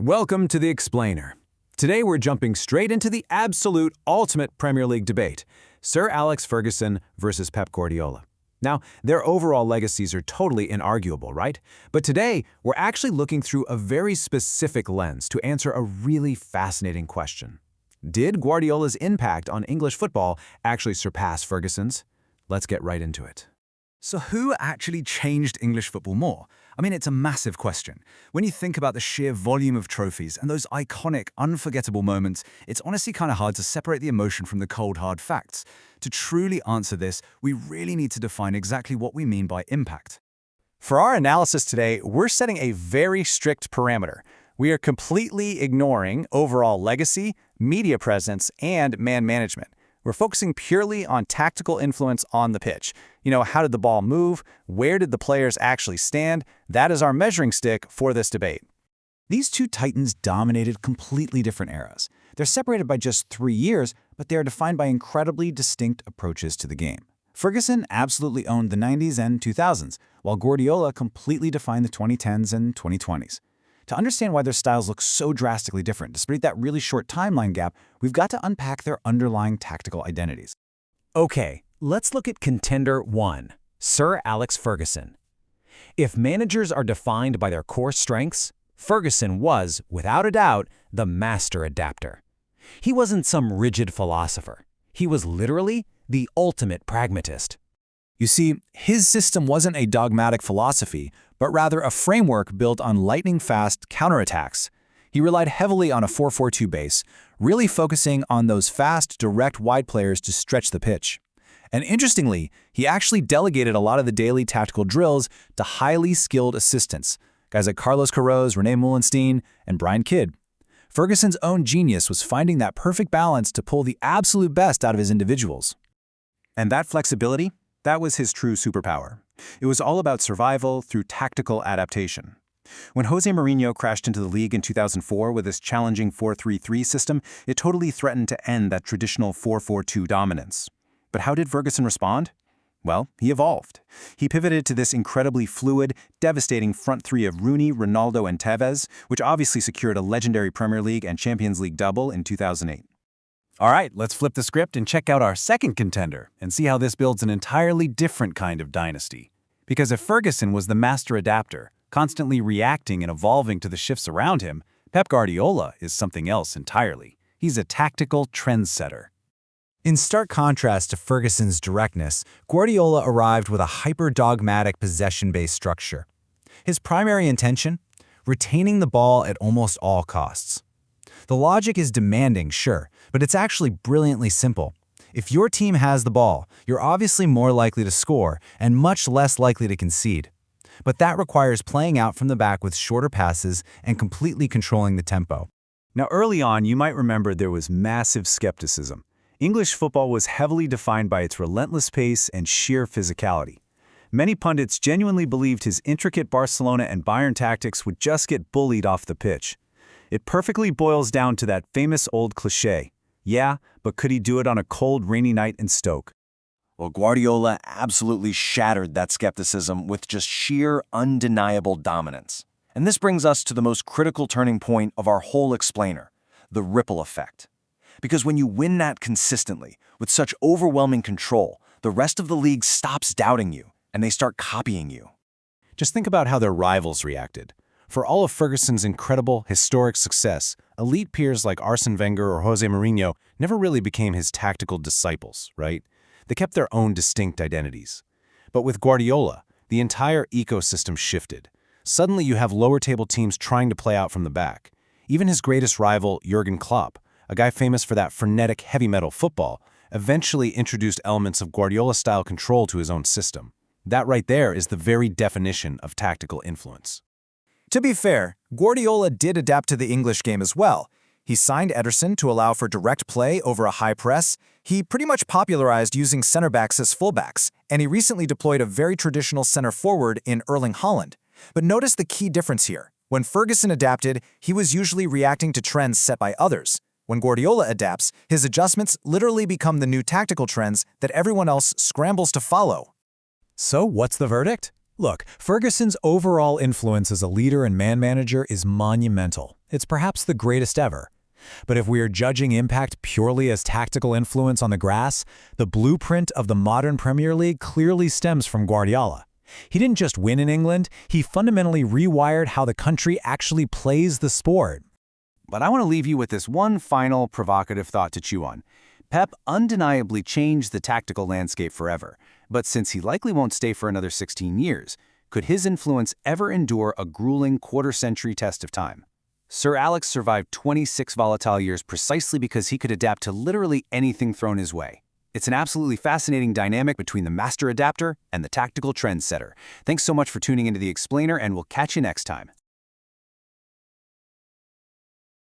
Welcome to The Explainer. Today we're jumping straight into the absolute ultimate Premier League debate, Sir Alex Ferguson versus Pep Guardiola. Now, their overall legacies are totally inarguable, right? But today, we're actually looking through a very specific lens to answer a really fascinating question. Did Guardiola's impact on English football actually surpass Ferguson's? Let's get right into it. So who actually changed English football more? I mean, it's a massive question. When you think about the sheer volume of trophies and those iconic, unforgettable moments, it's honestly kind of hard to separate the emotion from the cold, hard facts. To truly answer this, we really need to define exactly what we mean by impact. For our analysis today, we're setting a very strict parameter. We are completely ignoring overall legacy, media presence, and man management. We're focusing purely on tactical influence on the pitch. How did the ball move? Where did the players actually stand? That is our measuring stick for this debate. These two titans dominated completely different eras. They're separated by just 3 years, but they are defined by incredibly distinct approaches to the game. Ferguson absolutely owned the 90s and 2000s, while Guardiola completely defined the 2010s and 2020s. To understand why their styles look so drastically different, despite that really short timeline gap, we've got to unpack their underlying tactical identities. Okay, let's look at Contender 1, Sir Alex Ferguson. If managers are defined by their core strengths, Ferguson was, without a doubt, the Master Adaptor. He wasn't some rigid philosopher. He was literally the ultimate pragmatist. You see, his system wasn't a dogmatic philosophy, but rather a framework built on lightning-fast counterattacks. He relied heavily on a 4-4-2 base, really focusing on those fast, direct wide players to stretch the pitch. And interestingly, he actually delegated a lot of the daily tactical drills to highly skilled assistants, guys like Carlos Queiroz, Rene Meulensteen, and Brian Kidd. Ferguson's own genius was finding that perfect balance to pull the absolute best out of his individuals. And that flexibility? That was his true superpower. It was all about survival through tactical adaptation. When Jose Mourinho crashed into the league in 2004 with his challenging 4-3-3 system, it totally threatened to end that traditional 4-4-2 dominance. But how did Ferguson respond? Well, he evolved. He pivoted to this incredibly fluid, devastating front three of Rooney, Ronaldo, and Tevez, which obviously secured a legendary Premier League and Champions League double in 2008. All right, let's flip the script and check out our second contender and see how this builds an entirely different kind of dynasty. Because if Ferguson was the master adapter, constantly reacting and evolving to the shifts around him, Pep Guardiola is something else entirely. He's a tactical trendsetter. In stark contrast to Ferguson's directness, Guardiola arrived with a hyper-dogmatic possession-based structure. His primary intention? Retaining the ball at almost all costs. The logic is demanding, sure, but it's actually brilliantly simple. If your team has the ball, you're obviously more likely to score and much less likely to concede. But that requires playing out from the back with shorter passes and completely controlling the tempo. Now, early on, you might remember there was massive skepticism. English football was heavily defined by its relentless pace and sheer physicality. Many pundits genuinely believed his intricate Barcelona and Bayern tactics would just get bullied off the pitch. It perfectly boils down to that famous old cliché. Yeah, but could he do it on a cold, rainy night in Stoke? Well, Guardiola absolutely shattered that skepticism with just sheer, undeniable dominance. And this brings us to the most critical turning point of our whole explainer, the ripple effect. Because when you win that consistently, with such overwhelming control, the rest of the league stops doubting you, and they start copying you. Just think about how their rivals reacted. For all of Ferguson's incredible, historic success, elite peers like Arsene Wenger or Jose Mourinho never really became his tactical disciples, right? They kept their own distinct identities. But with Guardiola, the entire ecosystem shifted. Suddenly you have lower-table teams trying to play out from the back. Even his greatest rival, Jurgen Klopp, a guy famous for that frenetic heavy-metal football, eventually introduced elements of Guardiola-style control to his own system. That right there is the very definition of tactical influence. To be fair, Guardiola did adapt to the English game as well. He signed Ederson to allow for direct play over a high press. He pretty much popularized using center backs as fullbacks, and he recently deployed a very traditional center forward in Erling Haaland. But notice the key difference here. When Ferguson adapted, he was usually reacting to trends set by others. When Guardiola adapts, his adjustments literally become the new tactical trends that everyone else scrambles to follow. So what's the verdict? Look, Ferguson's overall influence as a leader and man manager is monumental. It's perhaps the greatest ever. But if we are judging impact purely as tactical influence on the grass, the blueprint of the modern Premier League clearly stems from Guardiola. He didn't just win in England, he fundamentally rewired how the country actually plays the sport. But I want to leave you with this one final provocative thought to chew on. Pep undeniably changed the tactical landscape forever, but since he likely won't stay for another 16 years, could his influence ever endure a grueling quarter-century test of time? Sir Alex survived 26 volatile years precisely because he could adapt to literally anything thrown his way. It's an absolutely fascinating dynamic between the Master Adaptor and the tactical trendsetter. Thanks so much for tuning into The Explainer, and we'll catch you next time.